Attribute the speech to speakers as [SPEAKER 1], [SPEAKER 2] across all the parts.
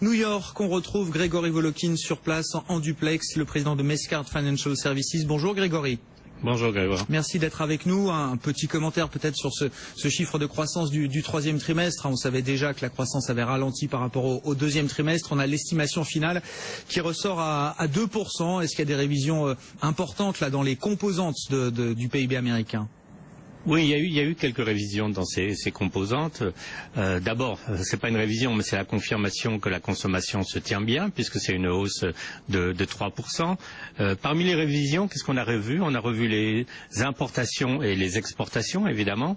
[SPEAKER 1] New York, on retrouve Grégory Volokhin sur place en duplex, le président de Mescart Financial Services. Bonjour Grégory.
[SPEAKER 2] Bonjour Grégoire.
[SPEAKER 1] Merci d'être avec nous. Un petit commentaire peut-être sur ce chiffre de croissance du troisième trimestre. On savait déjà que la croissance avait ralenti par rapport au deuxième trimestre. On a l'estimation finale qui ressort à 2%. Est-ce qu'il y a des révisions importantes là dans les composantes du PIB américain ?
[SPEAKER 2] Oui, il y a eu quelques révisions dans ces composantes. D'abord, c'est pas une révision, mais c'est la confirmation que la consommation se tient bien, puisque c'est une hausse de 3%. Parmi les révisions, qu'est-ce qu'on a revu? On a revu les importations et les exportations, évidemment.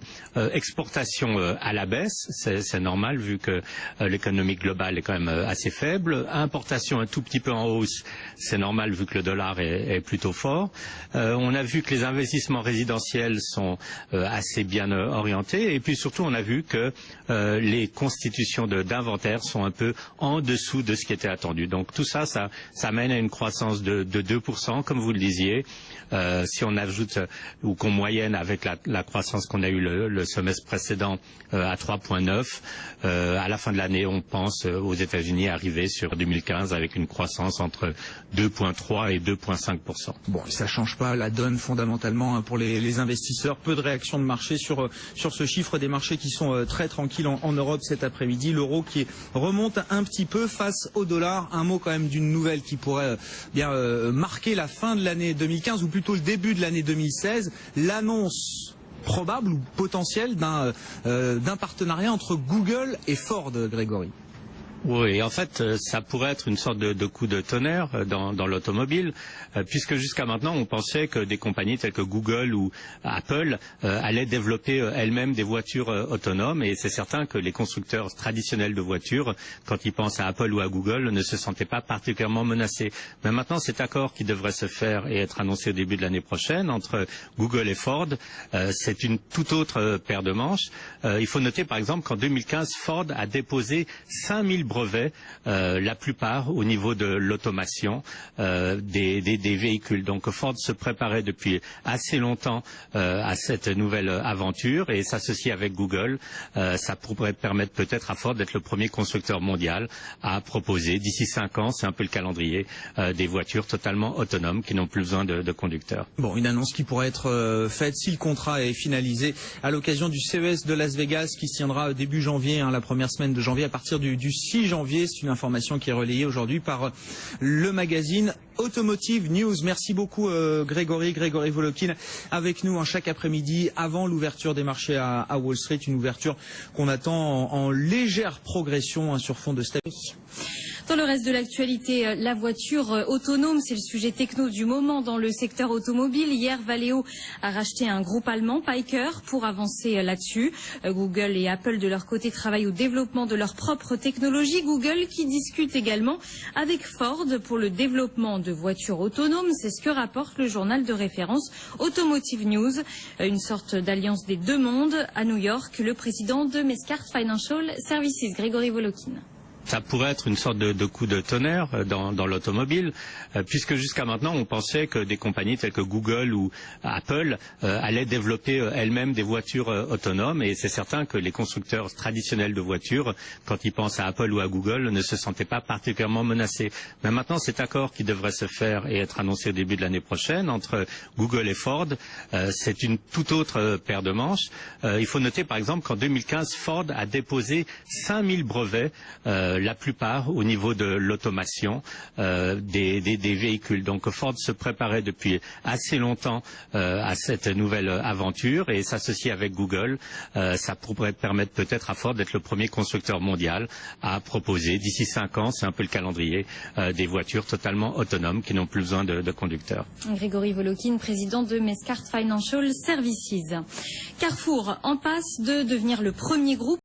[SPEAKER 2] Exportations à la baisse, c'est normal vu que l'économie globale est quand même assez faible. Importations un tout petit peu en hausse, c'est normal vu que le dollar est plutôt fort. On a vu que les investissements résidentiels sont assez bien orientés, et puis surtout on a vu que les constitutions d'inventaire sont un peu en dessous de ce qui était attendu. Donc tout ça mène à une croissance de 2%, comme vous le disiez. Si on ajoute ou qu'on moyenne avec la croissance qu'on a eue le semestre précédent à 3,9, à la fin de l'année on pense aux États-Unis arriver sur 2015 avec une croissance entre 2,3 et 2,5%.
[SPEAKER 1] Bon, ça change pas la donne fondamentalement pour les investisseurs. Peu de réactions de marché sur ce chiffre, des marchés qui sont très tranquilles en Europe cet après-midi. L'euro qui remonte un petit peu face au dollar. Un mot quand même d'une nouvelle qui pourrait marquer la fin de l'année 2015 ou plutôt le début de l'année 2016. L'annonce probable ou potentielle d'un partenariat entre Google et Ford, Grégory.
[SPEAKER 2] Oui, en fait, ça pourrait être une sorte de coup de tonnerre dans l'automobile, puisque jusqu'à maintenant, on pensait que des compagnies telles que Google ou Apple allaient développer elles-mêmes des voitures autonomes, et c'est certain que les constructeurs traditionnels de voitures, quand ils pensent à Apple ou à Google, ne se sentaient pas particulièrement menacés. Mais maintenant, cet accord qui devrait se faire et être annoncé au début de l'année prochaine entre Google et Ford, c'est une toute autre paire de manches. Il faut noter, par exemple, qu'en 2015, Ford a déposé 5000 brevets, la plupart au niveau de l'automation des véhicules. Donc Ford se préparait depuis assez longtemps à cette nouvelle aventure, et s'associer avec Google, ça pourrait permettre peut-être à Ford d'être le premier constructeur mondial à proposer d'ici 5 ans, c'est un peu le calendrier, des voitures totalement autonomes qui n'ont plus besoin de conducteurs.
[SPEAKER 1] Bon, une annonce qui pourrait être faite si le contrat est finalisé à l'occasion du CES de Las Vegas qui se tiendra début janvier, la première semaine de janvier à partir du 6 janvier. C'est une information qui est relayée aujourd'hui par le magazine Automotive News. Merci beaucoup Grégory Volokhin avec nous chaque après-midi avant l'ouverture des marchés à Wall Street, une ouverture qu'on attend en légère progression sur fond de stabilité.
[SPEAKER 3] Dans le reste de l'actualité, la voiture autonome, c'est le sujet techno du moment dans le secteur automobile. Hier, Valeo a racheté un groupe allemand, Peiker, pour avancer là-dessus. Google et Apple, de leur côté, travaillent au développement de leur propre technologie. Google qui discute également avec Ford pour le développement de voitures autonomes. C'est ce que rapporte le journal de référence Automotive News. Une sorte d'alliance des deux mondes. À New York, le président de Mescart Financial Services, Grégory Volokhin.
[SPEAKER 2] Ça pourrait être une sorte de coup de tonnerre dans l'automobile, puisque jusqu'à maintenant on pensait que des compagnies telles que Google ou Apple allaient développer elles-mêmes des voitures autonomes, et c'est certain que les constructeurs traditionnels de voitures, quand ils pensent à Apple ou à Google, ne se sentaient pas particulièrement menacés. Mais maintenant, cet accord qui devrait se faire et être annoncé au début de l'année prochaine entre Google et Ford, c'est une toute autre paire de manches. Il faut noter par exemple qu'en 2015, Ford a déposé 5000 brevets, la plupart au niveau de l'automation des véhicules. Donc Ford se préparait depuis assez longtemps à cette nouvelle aventure, et s'associer avec Google, ça pourrait permettre peut-être à Ford d'être le premier constructeur mondial à proposer d'ici 5 ans, c'est un peu le calendrier, des voitures totalement autonomes qui n'ont plus besoin de conducteurs.
[SPEAKER 3] Grégory Volokhin, président de Mescart Financial Services. Carrefour en passe de devenir le premier groupe